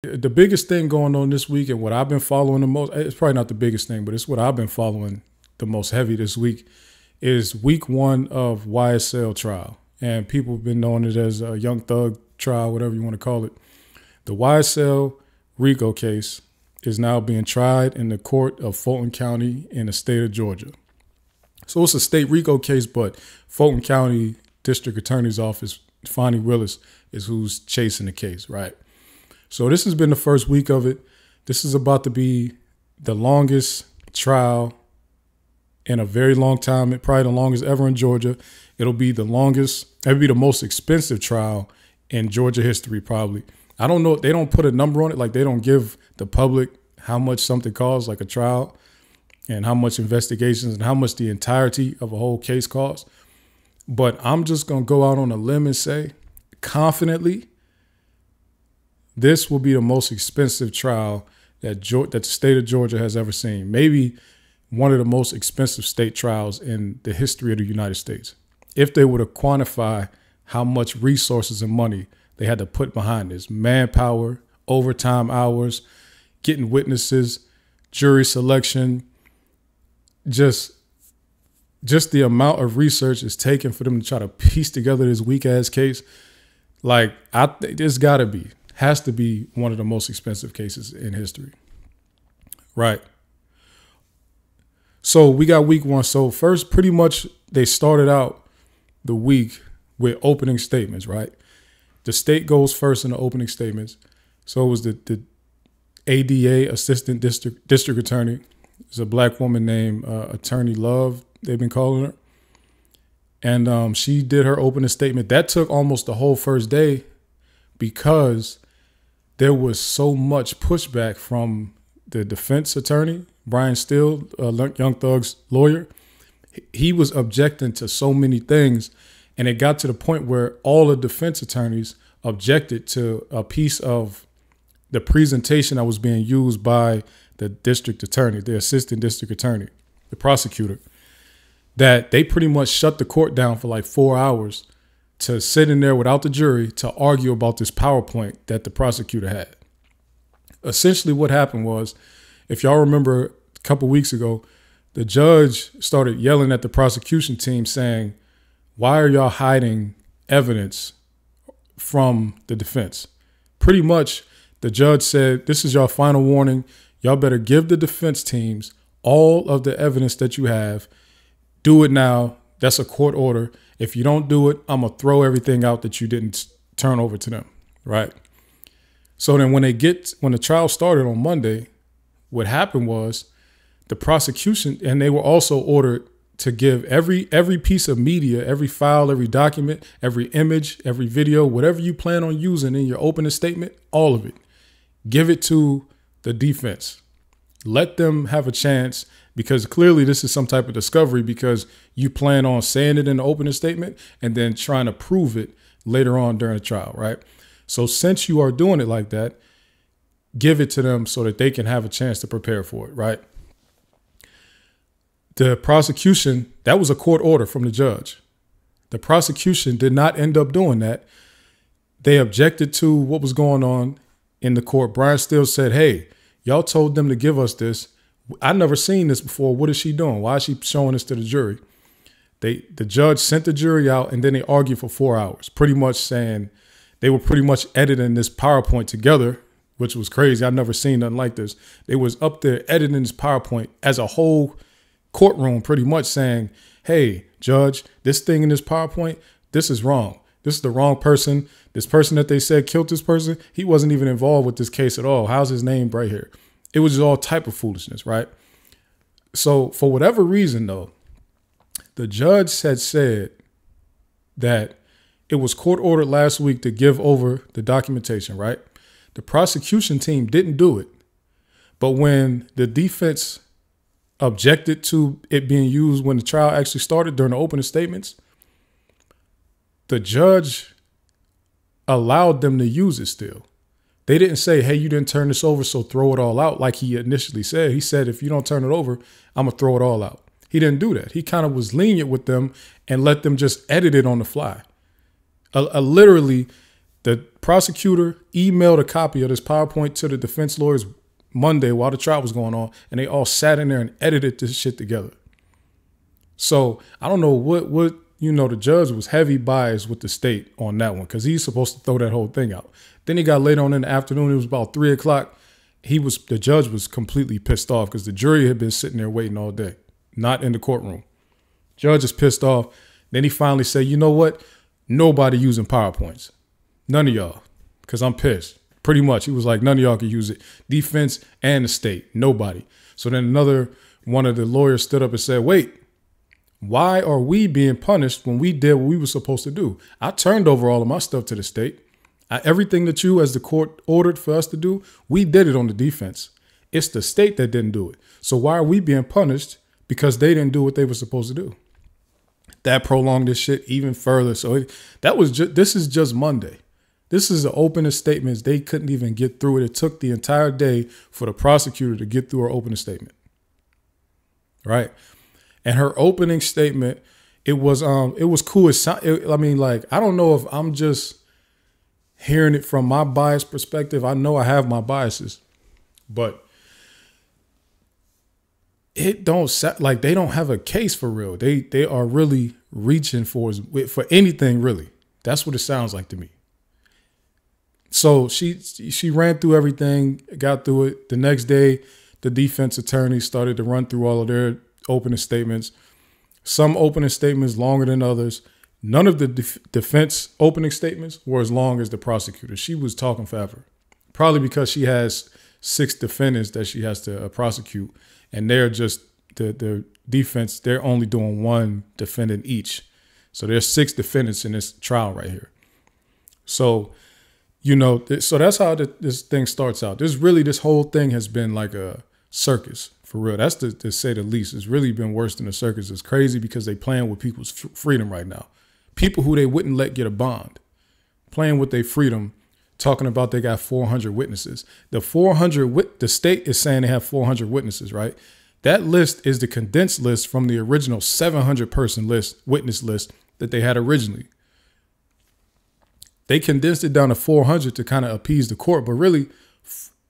The biggest thing going on this week and what I've been following the most, it's probably not the biggest thing, but it's what I've been following the most heavy this week, is week one of YSL trial. And people have been knowing it as a Young Thug trial, whatever you want to call it. The YSL Rico case is now being tried in the court of Fulton County in the state of Georgia. So it's a state Rico case, but Fulton County District Attorney's Office, Fonnie Willis, is who's chasing the case, right? So this has been the first week of it. This is about to be the longest trial in a very long time. Probably the longest ever in Georgia. It'll be the most expensive trial in Georgia history, probably. I don't know. They don't put a number on it. Like, they don't give the public how much something costs, like a trial, and how much investigations and how much the entirety of a whole case costs. But I'm just going to go out on a limb and say confidently, this will be the most expensive trial that the state of Georgia has ever seen. Maybe one of the most expensive state trials in the history of the United States. If they were to quantify how much resources and money they had to put behind this, manpower, overtime hours, getting witnesses, jury selection, just the amount of research is taken for them to try to piece together this weak ass case. Like, there's has to be one of the most expensive cases in history. Right. So we got week one. So first, pretty much they started out the week with opening statements, right? The state goes first in the opening statements. So it was the ADA, Assistant District Attorney. It's a black woman named Attorney Love, they've been calling her. And she did her opening statement. That took almost the whole first day because there was so much pushback from the defense attorney, Brian Steele, Young Thug's lawyer. He was objecting to so many things, and it got to the point where all the defense attorneys objected to a piece of the presentation that was being used by the district attorney, the assistant district attorney, the prosecutor, that they pretty much shut the court down for like 4 hours to sit in there without the jury to argue about this PowerPoint that the prosecutor had. Essentially what happened was, if y'all remember a couple weeks ago, the judge started yelling at the prosecution team saying, why are y'all hiding evidence from the defense? Pretty much the judge said, this is your final warning. Y'all better give the defense teams all of the evidence that you have. Do it now. That's a court order. If you don't do it, I'm going to throw everything out that you didn't turn over to them, right? So then when the trial started on Monday, what happened was the prosecution, and they were also ordered to give every piece of media, every file, every document, every image, every video, whatever you plan on using in your opening statement, all of it, give it to the defense. Let them have a chance, because clearly this is some type of discovery, because you plan on saying it in the opening statement and then trying to prove it later on during the trial, right? So since you are doing it like that, give it to them so that they can have a chance to prepare for it, right? The prosecution, that was a court order from the judge. The prosecution did not end up doing that. They objected to what was going on in the court. Brian Steele said, hey, y'all told them to give us this. I never seen this before. What is she doing? Why is she showing this to the jury? The judge sent the jury out, and then they argued for 4 hours, pretty much saying they were pretty much editing this PowerPoint together, which was crazy. I've never seen nothing like this. They was up there editing this PowerPoint as a whole courtroom, pretty much saying, hey, judge, this thing in this PowerPoint, this is wrong. This is the wrong person. This person that they said killed this person, he wasn't even involved with this case at all. How's his name right here? It was just all type of foolishness, right? So for whatever reason, though, the judge had said that it was court ordered last week to give over the documentation, right? The prosecution team didn't do it. But when the defense objected to it being used when the trial actually started during the opening statements, the judge allowed them to use it still. They didn't say, hey, you didn't turn this over, so throw it all out like he initially said. He said, if you don't turn it over, I'm going to throw it all out. He didn't do that. He kind of was lenient with them and let them just edit it on the fly. Literally, the prosecutor emailed a copy of this PowerPoint to the defense lawyers Monday while the trial was going on, and they all sat in there and edited this shit together. So I don't know what the judge was heavy biased with the state on that one, because he's supposed to throw that whole thing out. Then he got later on in the afternoon. It was about 3 o'clock. The judge was completely pissed off because the jury had been sitting there waiting all day, not in the courtroom. Judge is pissed off. Then he finally said, you know what? Nobody using PowerPoints. None of y'all, because I'm pissed. Pretty much. He was like, none of y'all can use it. Defense and the state. Nobody. So then another one of the lawyers stood up and said, wait, why are we being punished when we did what we were supposed to do? I turned over all of my stuff to the state. Everything that you as the court ordered for us to do, we did it on the defense. It's the state that didn't do it. So why are we being punished because they didn't do what they were supposed to do? That prolonged this shit even further. So this is just Monday. This is the opening statements. They couldn't even get through it. It took the entire day for the prosecutor to get through her opening statement. Right. And her opening statement, it was cool. I don't know if I'm just hearing it from my biased perspective. I know I have my biases, but it don't sound like they don't have a case for real. They are really reaching for anything, really. That's what it sounds like to me. So she ran through everything, got through it. The next day, the defense attorney started to run through all of their opening statements. Some opening statements longer than others. None of the defense opening statements were as long as the prosecutor. She was talking forever, probably because she has 6 defendants that she has to prosecute, and they're just the defense. They're only doing 1 defendant each, so there's 6 defendants in this trial right here. So, so that's how this thing starts out. This whole thing has been like a circus for real. That's to say the least. It's really been worse than a circus. It's crazy because they playing with people's freedom right now. People who they wouldn't let get a bond, playing with their freedom, talking about they got 400 witnesses. The state is saying they have 400 witnesses, right? That list is the condensed list from the original 700 person witness list that they had originally. They condensed it down to 400 to kind of appease the court, but really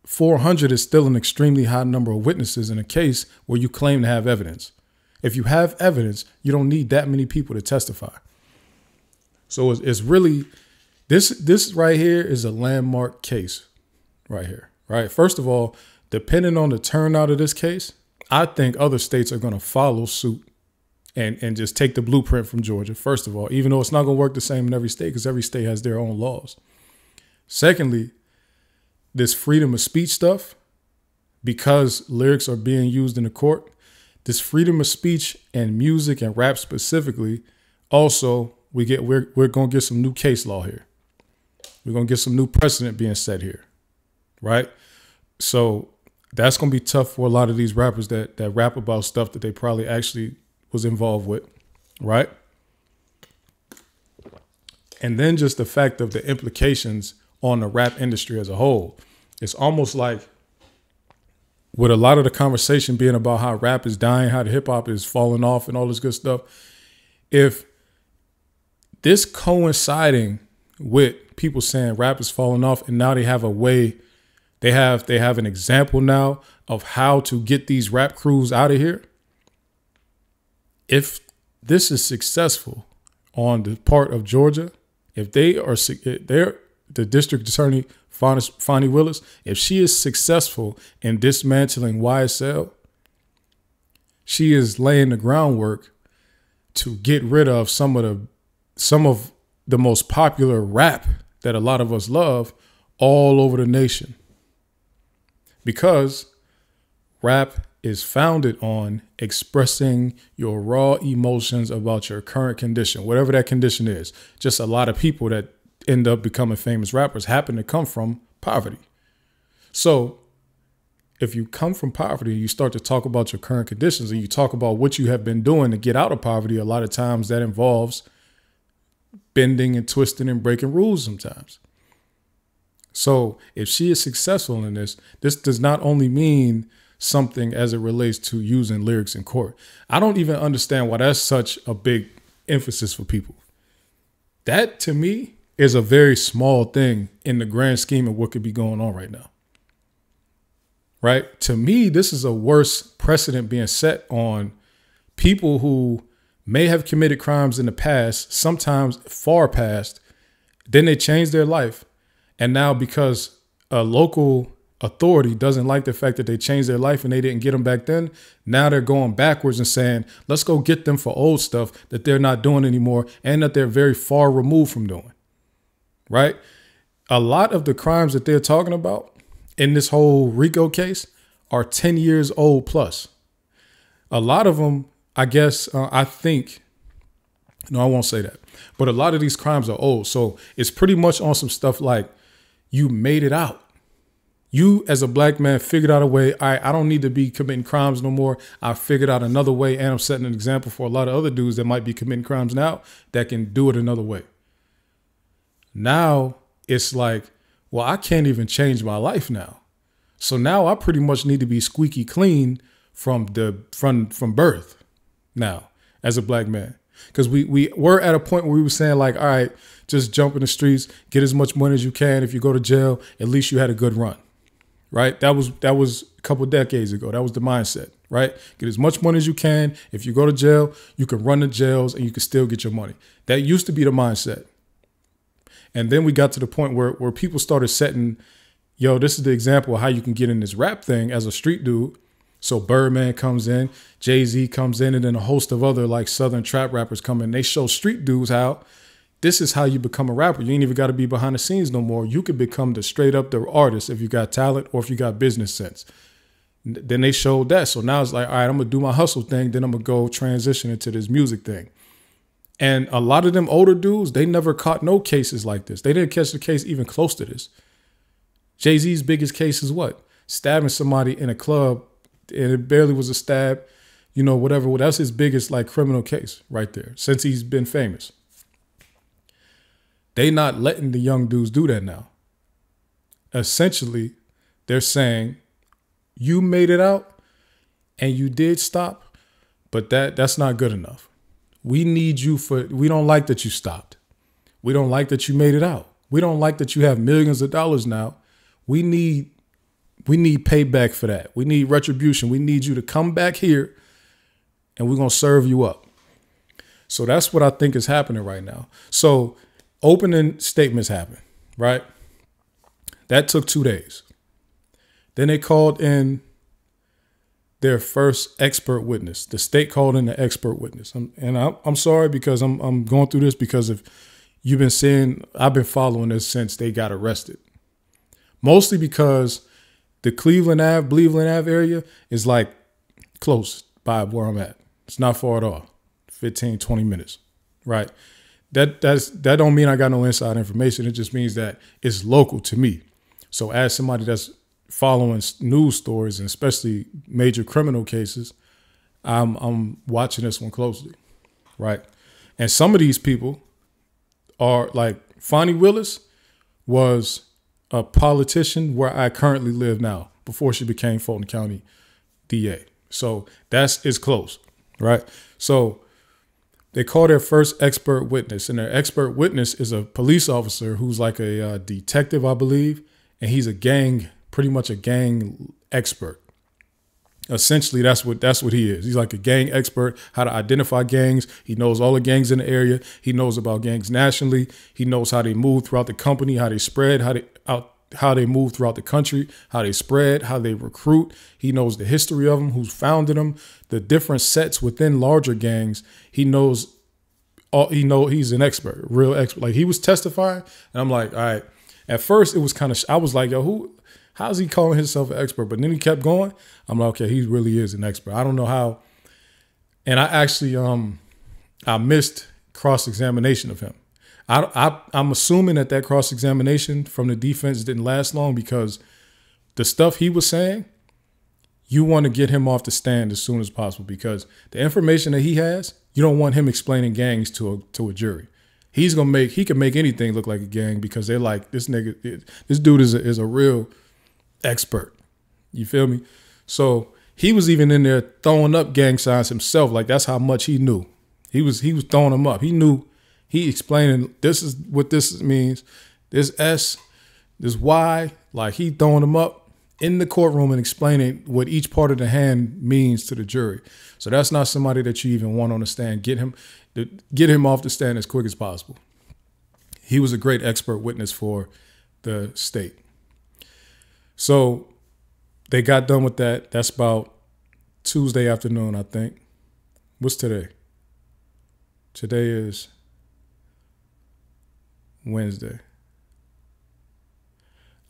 400 is still an extremely high number of witnesses in a case where you claim to have evidence. If you have evidence, you don't need that many people to testify. So it's really, this right here is a landmark case right here, right? First of all, depending on the turnout of this case, I think other states are going to follow suit and just take the blueprint from Georgia, first of all, even though it's not going to work the same in every state because every state has their own laws. Secondly, this freedom of speech stuff, because lyrics are being used in the court, this freedom of speech and music and rap specifically, also we're going to get some new case law here. We're going to get some new precedent being set here, right? So that's going to be tough for a lot of these rappers that rap about stuff that they probably actually was involved with, right? And then just the fact of the implications on the rap industry as a whole. It's almost like with a lot of the conversation being about how rap is dying, how the hip hop is falling off and all this good stuff. If this coinciding with people saying rap is falling off and now they have a way, they have an example now of how to get these rap crews out of here. If this is successful on the part of Georgia, if they're the district attorney, Fonnie Willis, if she is successful in dismantling YSL, she is laying the groundwork to get rid of some of the most popular rap that a lot of us love all over the nation. Because rap is founded on expressing your raw emotions about your current condition, whatever that condition is. Just a lot of people that end up becoming famous rappers happen to come from poverty. So if you come from poverty, you start to talk about your current conditions and you talk about what you have been doing to get out of poverty. A lot of times that involves bending and twisting and breaking rules sometimes. So if she is successful in this does not only mean something as it relates to using lyrics in court. I don't even understand why that's such a big emphasis for people. That to me is a very small thing in the grand scheme of what could be going on right now. Right? To me, this is a worse precedent being set on people who may have committed crimes in the past, sometimes far past, then they change their life. And now because a local authority doesn't like the fact that they changed their life and they didn't get them back then, now they're going backwards and saying, let's go get them for old stuff that they're not doing anymore and that they're very far removed from doing. Right? A lot of the crimes that they're talking about in this whole Rico case are 10 years old plus. A lot of them, I guess, I think, no, I won't say that, but a lot of these crimes are old. So it's pretty much on some stuff like you made it out. You as a black man figured out a way. I don't need to be committing crimes no more. I figured out another way, and I'm setting an example for a lot of other dudes that might be committing crimes now that can do it another way. Now it's like, well, I can't even change my life now. So now I pretty much need to be squeaky clean from birth now as a black man. Because we were at a point where we were saying like, all right, just jump in the streets, get as much money as you can. If you go to jail, at least you had a good run. Right? That was a couple of decades ago. That was the mindset, right? Get as much money as you can. If you go to jail, you can run the jails and you can still get your money. That used to be the mindset. And then we got to the point where people started setting, yo, this is the example of how you can get in this rap thing as a street dude. So Birdman comes in, Jay-Z comes in, and then a host of other like Southern trap rappers come in. They show street dudes how this is how you become a rapper. You ain't even got to be behind the scenes no more. You could become the straight up the artist if you got talent or if you got business sense. Then they showed that. So now it's like, all right, I'm going to do my hustle thing. Then I'm going to go transition into this music thing. And a lot of them older dudes, they never caught no cases like this. They didn't catch the case even close to this. Jay-Z's biggest case is what? Stabbing somebody in a club, and it barely was a stab, you know, whatever. Well, that's his biggest like criminal case right there since he's been famous. They not letting the young dudes do that now. Essentially, they're saying you made it out and you did stop, but that's not good enough. We need you we don't like that you stopped. We don't like that you made it out. We don't like that you have millions of dollars now. We need payback for that. We need retribution. We need you to come back here and we're going to serve you up. So that's what I think is happening right now. So opening statements happened, right? That took 2 days. Then they called in their first expert witness. The state called in the expert witness. I'm sorry because I'm going through this because if you've been seeing, I've been following this since they got arrested. Mostly because the Cleveland Ave area is like close by where I'm at. It's not far at all. 15, 20 minutes, right? That don't mean I got no inside information. It just means that it's local to me. So as somebody that's following news stories and especially major criminal cases, I'm watching this one closely, right? And some of these people are like Fonnie Willis was a politician where I currently live now before she became Fulton County DA. So it's close, right? So they call their first expert witness, and their expert witness is a police officer who's like a detective, I believe, and he's pretty much a gang expert. Essentially, that's what he is. He's like a gang expert, how to identify gangs. He knows all the gangs in the area. He knows about gangs nationally. He knows how they move throughout the company, how they spread, how they move throughout the country, how they spread, how they recruit. He knows the history of them, who's founded them, the different sets within larger gangs. He knows he's an expert, real expert. Like he was testifying and I'm like, all right. At first it was I was like, yo, how's he calling himself an expert? But then he kept going. I'm like, okay, he really is an expert. I don't know how. And I actually, I missed cross-examination of him. I'm assuming that cross-examination from the defense didn't last long because the stuff he was saying, you want to get him off the stand as soon as possible because the information that he has, you don't want him explaining gangs to a jury. He can make anything look like a gang because they're like, this dude is a real expert. You feel me? So he was even in there throwing up gang signs himself. Like that's how much he knew. He was throwing them up. He knew He explaining this is what this means, this S, this Y, like he throwing them up in the courtroom and explaining what each part of the hand means to the jury. So that's not somebody that you even want on the stand. Get him off the stand as quick as possible. He was a great expert witness for the state. So they got done with that. That's about Tuesday afternoon, I think. What's today? Today is Wednesday.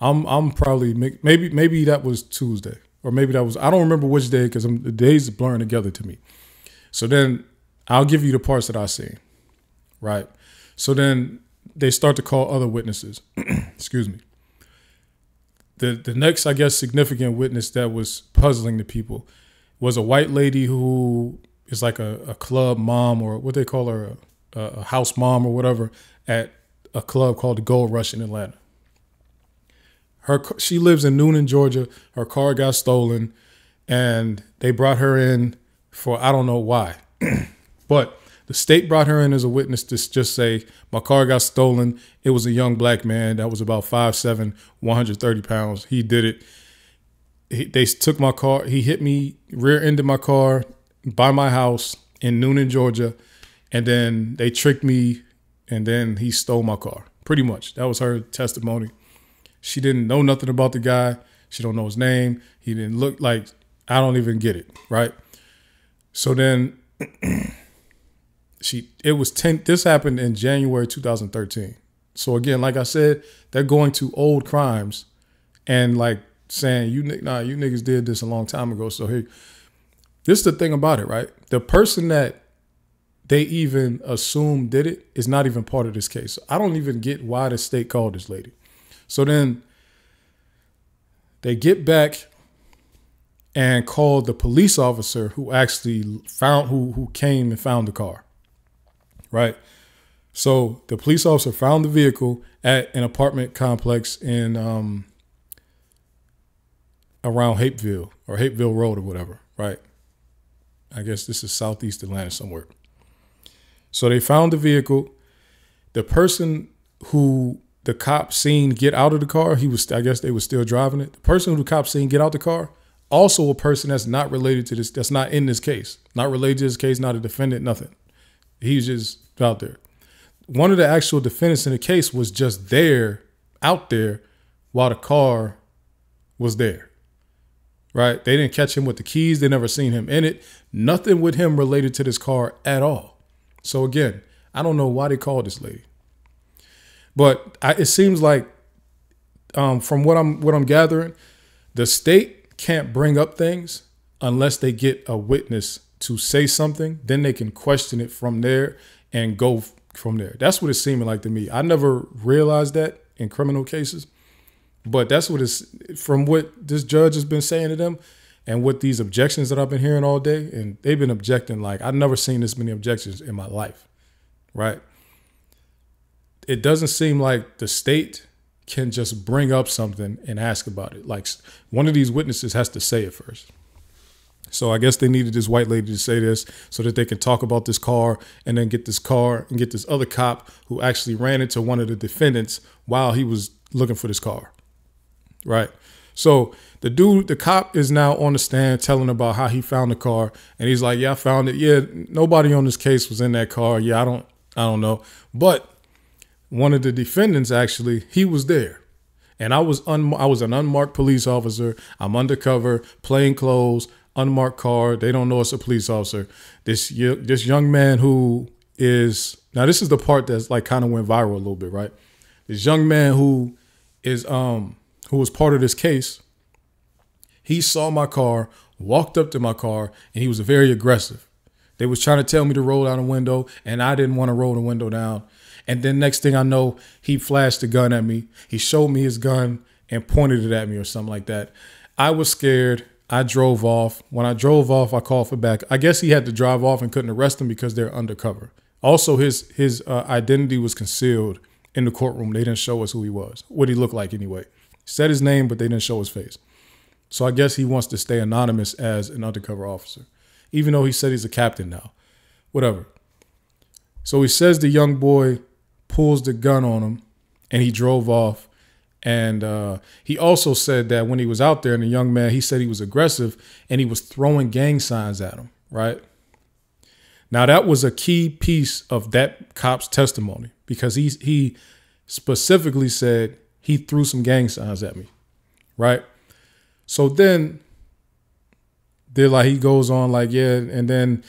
I'm probably maybe that was Tuesday, or maybe that was, I don't remember which day because the days are blurring together to me. So then I'll give you the parts that I seen, right? So then they start to call other witnesses. Excuse me. The next, I guess, significant witness that was puzzling the people was a white lady who is like a club mom, or what they call her, a house mom or whatever, at a club called the Gold Rush in Atlanta. She lives in Noonan, Georgia. Her car got stolen, and they brought her in for, I don't know why, but the state brought her in as a witness to just say, my car got stolen. It was a young black man that was about 5'7", 130 pounds. He did it. They took my car. He hit me, rear-ended my car by my house in Noonan, Georgia, and then they tricked me, and then he stole my car. Pretty much. That was her testimony. She didn't know nothing about the guy. She don't know his name. He didn't look like, I don't even get it, right? So then this happened in January 2013. So again, like I said, they're going to old crimes and like saying, you niggas did this a long time ago. So hey, this is the thing about it, right? The person that they even assume did it is not even part of this case. So I don't even get why the state called this lady. So then they get back and called the police officer who actually who came and found the car, right? So the police officer found the vehicle at an apartment complex in around Hapeville Road or whatever, right? I guess this is Southeast Atlanta somewhere. So they found the vehicle. The person who the cop seen get out of the car, I guess they were still driving it. The person who the cop seen get out the car, also a person that's not related to this, that's not in this case, not related to this case, not a defendant, nothing. He's just out there. One of the actual defendants in the case was just out there while the car was there, right? They didn't catch him with the keys. They never seen him in it. Nothing with him related to this car at all. So again, I don't know why they called this lady. But it seems like, from what I'm gathering, the state can't bring up things unless they get a witness to say something. Then they can question it from there and go from there. That's what it's seeming like to me. I never realized that in criminal cases, but that's what it's from what this judge has been saying to them and what these objections that I've been hearing all day. And they've been objecting like I've never seen this many objections in my life, right? It doesn't seem like the state can just bring up something and ask about it. Like one of these witnesses has to say it first. So I guess they needed this white lady to say this so that they can talk about this car and then get this car and get this other cop who actually ran into one of the defendants while he was looking for this car. Right. So the cop is now on the stand telling about how he found the car. And he's like, yeah, I found it. Yeah, nobody on this case was in that car. Yeah, I don't know. But one of the defendants, actually, he was there. And I was an unmarked police officer. I'm undercover, plain clothes, unmarked car. They don't know it's a police officer. This young man who is, now this is the part that's like kind of went viral a little bit, right? This young man who was part of this case, he saw my car, walked up to my car, and he was very aggressive. They was trying to tell me to roll down the window, and I didn't want to roll the window down. And then next thing I know, he flashed a gun at me. He showed me his gun and pointed it at me or something like that. I was scared. I drove off. When I drove off, I called for back. I guess he had to drive off and couldn't arrest him because they're undercover. Also, his identity was concealed in the courtroom. They didn't show us who he was, what he looked like anyway. Said his name, but they didn't show his face. So I guess he wants to stay anonymous as an undercover officer, even though he said he's a captain now. Whatever. So he says the young boy pulls the gun on him and he drove off. And he also said that when he was out there and the young man, he said he was aggressive and he was throwing gang signs at him, right? Now, that was a key piece of that cop's testimony because he specifically said he threw some gang signs at me, right? So then he goes on like, yeah, and then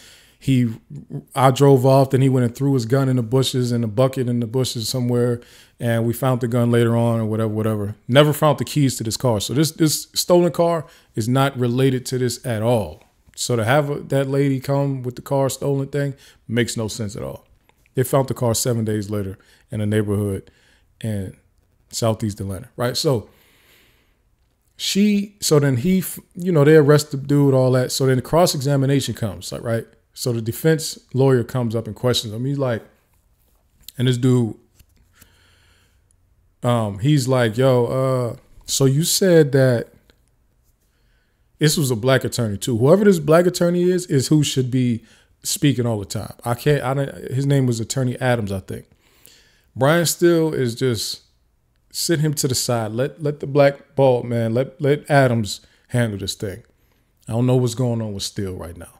I drove off, then he went and threw his gun in the bushes, in a bucket in the bushes somewhere, and we found the gun later on or whatever. Never found the keys to this car. So this stolen car is not related to this at all. So to have that lady come with the car stolen thing makes no sense at all. They found the car 7 days later in a neighborhood in Southeast Atlanta, right? So then he, they arrest the dude, all that. So then the cross-examination comes, like, right? So the defense lawyer comes up and questions him. He's like, and this dude, he's like, yo, so you said that this was a black attorney too. Whoever this black attorney is who should be speaking all the time. His name was Attorney Adams, I think. Brian Steele is just sit him to the side. Let the black bald man, let Adams handle this thing. I don't know what's going on with Steele right now.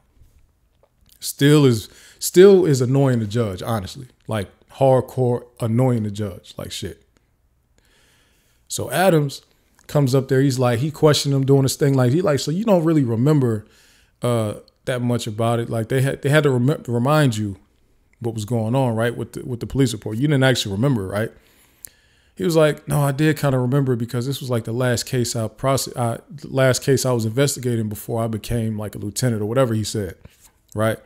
Steele is annoying the judge, honestly. Like hardcore annoying the judge, like shit. So Adams comes up there. He's like, he questioned him doing this thing. Like, so you don't really remember that much about it. Like they had to remind you what was going on, right? With the police report. You didn't actually remember, right? He was like, no, I did kind of remember because this was like the last case I was investigating before I became like a lieutenant or whatever he said, right?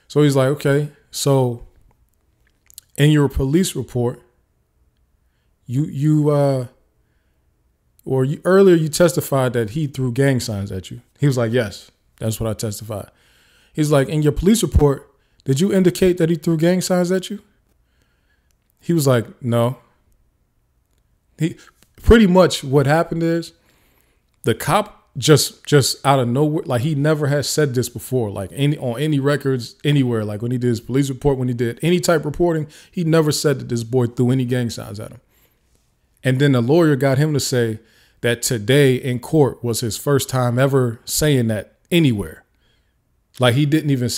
So he's like, okay, so in your police report, earlier you testified that he threw gang signs at you. He was like, yes, that's what I testified. He's like, in your police report, did you indicate that he threw gang signs at you? He was like, no. He pretty much what happened is the cop just out of nowhere, like he never has said this before, like on any records anywhere, like when he did his police report, when he did any type reporting, he never said that this boy threw any gang signs at him. And then the lawyer got him to say that today in court was his first time ever saying that anywhere. Like he didn't even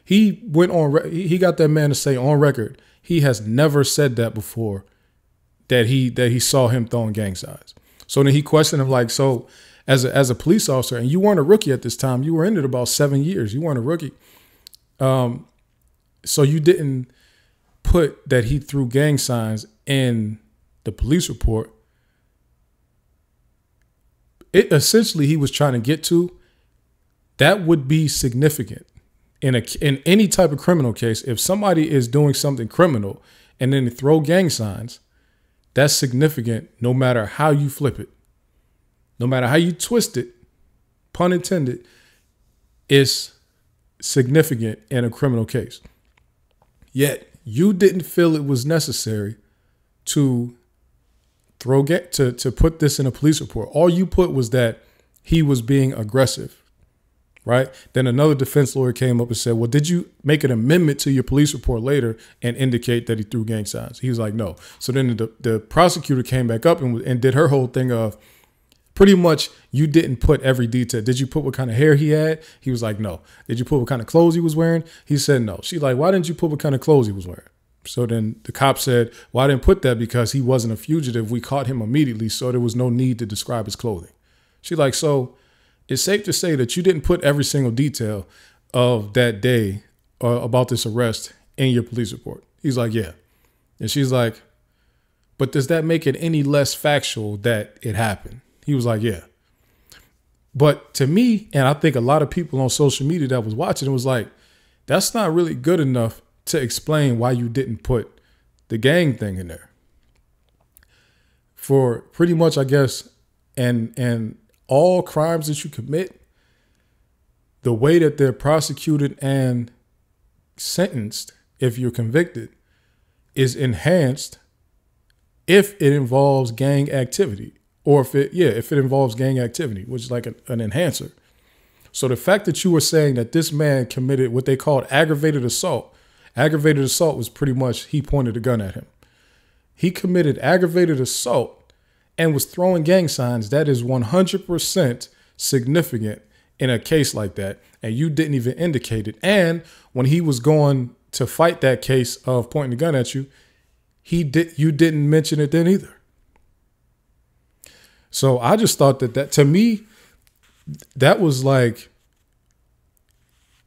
he went on, he got that man to say on record, he has never said that before, that he saw him throwing gang signs. So then he questioned him like, so as a police officer, and you weren't a rookie at this time, you were in it about 7 years, you weren't a rookie. So you didn't put that he threw gang signs in the police report. It essentially he was trying to get to, that would be significant in any type of criminal case. If somebody is doing something criminal and then they throw gang signs, that's significant no matter how you flip it. No matter how you twist it, pun intended, it's significant in a criminal case. Yet you didn't feel it was necessary to to put this in a police report. All you put was that he was being aggressive, right? Then another defense lawyer came up and said, well, did you make an amendment to your police report later and indicate that he threw gang signs? He was like, no. So then the prosecutor came back up and did her whole thing of pretty much you didn't put every detail. Did you put what kind of hair he had? He was like, no. Did you put what kind of clothes he was wearing? He said, no. She's like, why didn't you put what kind of clothes he was wearing? So then the cop said, well, I didn't put that because he wasn't a fugitive. We caught him immediately, so there was no need to describe his clothing. She's like, so it's safe to say that you didn't put every single detail of that day about this arrest in your police report. He's like, yeah. And she's like, but does that make it any less factual that it happened? He was like, yeah. But to me, and I think a lot of people on social media that was watching, it was like, that's not really good enough to explain why you didn't put the gang thing in there. For pretty much, I guess, and all crimes that you commit, the way that they're prosecuted and sentenced, if you're convicted, is enhanced if it involves gang activity, or if it involves gang activity, which is like an enhancer. So the fact that you were saying that this man committed what they called aggravated assault Aggravated assault was pretty much he pointed a gun at him. He committed aggravated assault and was throwing gang signs. That is 100% significant in a case like that. And you didn't even indicate it. And when he was going to fight that case of pointing the gun at you, you didn't mention it then either. So I just thought that to me, that was like,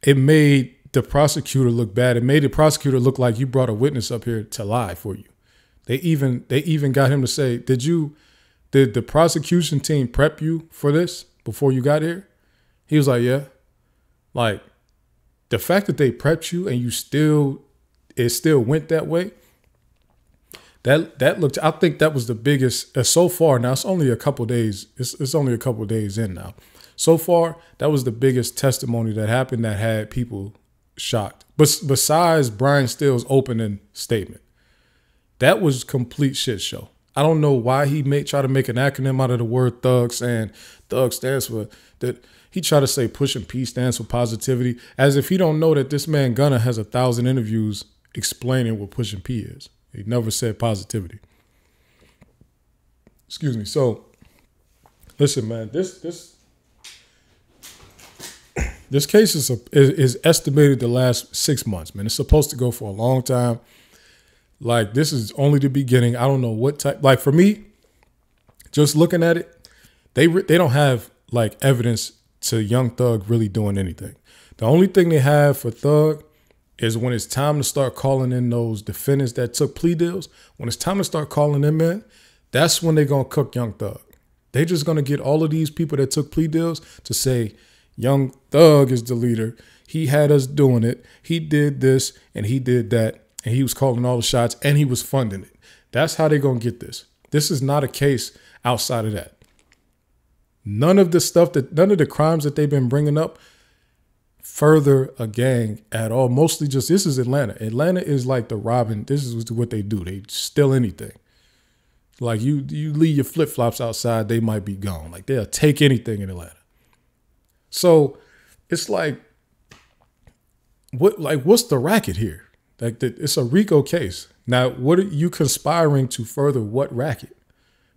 it made the prosecutor look bad. It made the prosecutor look like you brought a witness up here to lie for you. They even got him to say, did the prosecution team prep you for this before you got here? He was like, yeah. Like, the fact that they prepped you and it still went that way, that looked, I think that was the biggest so far. Now it's only a couple days. It's only a couple days in now. So far, that was the biggest testimony that happened that had people shocked. But besides Brian Steele's opening statement, that was complete shit show. I don't know why he try to make an acronym out of the word thug, saying thug stands for that. He tried to say pushing P stands for positivity, as if he don't know that this man Gunna has 1,000 interviews explaining what pushing P is. He never said positivity. Excuse me. So, listen, man, this case is estimated to last 6 months, man. It's supposed to go for a long time. Like, this is only the beginning. I don't know what type. Like, for me, just looking at it, they don't have like evidence to Young Thug really doing anything. The only thing they have for Thug is when it's time to start calling in those defendants that took plea deals. When it's time to start calling them in, that's when they're going to cook Young Thug. They're just going to get all of these people that took plea deals to say, Young Thug is the leader. He had us doing it. He did this and he did that. And he was calling all the shots and he was funding it. That's how they're going to get this. This is not a case outside of that. None of the crimes that they've been bringing up further a gang at all. Mostly just, this is Atlanta. Atlanta is like the robbing. This is what they do. They steal anything. Like you leave your flip-flops outside, they might be gone. Like they'll take anything in Atlanta. So it's like, what's the racket here? Like it's a Rico case. Now, what are you conspiring to further what racket?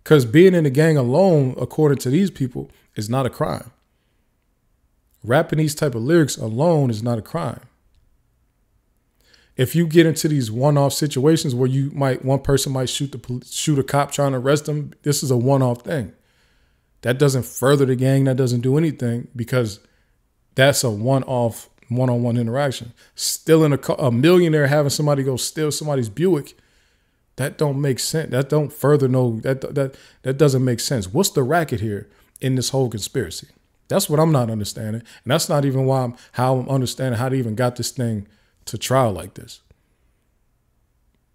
Because being in the gang alone, according to these people, is not a crime. Rapping these type of lyrics alone is not a crime. If you get into these one-off situations where one person might shoot a cop trying to arrest them, this is a one-off thing. That doesn't further the gang. That doesn't do anything because that's a one-off, one-on-one interaction. Stealing a millionaire, having somebody go steal somebody's Buick, that don't make sense. That don't further that doesn't make sense. What's the racket here in this whole conspiracy? That's what I'm not understanding. And that's not even how I'm understanding how they even got this thing to trial like this.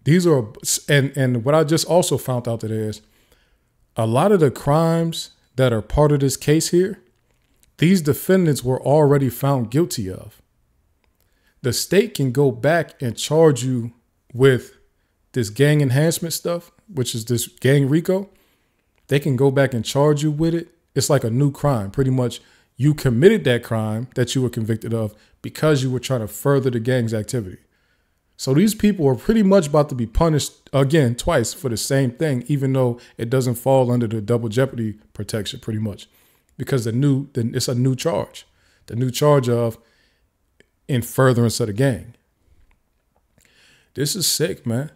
These are, and what I just also found out today is a lot of the crimes that are part of this case here, these defendants were already found guilty of. The state can go back and charge you with this gang enhancement stuff, which is this gang Rico. They can go back and charge you with it. It's like a new crime. Pretty much you committed that crime that you were convicted of because you were trying to further the gang's activity. So these people are pretty much about to be punished again twice for the same thing, even though it doesn't fall under the double jeopardy protection pretty much because it's a new charge. The new charge of in furtherance of the gang. This is sick, man.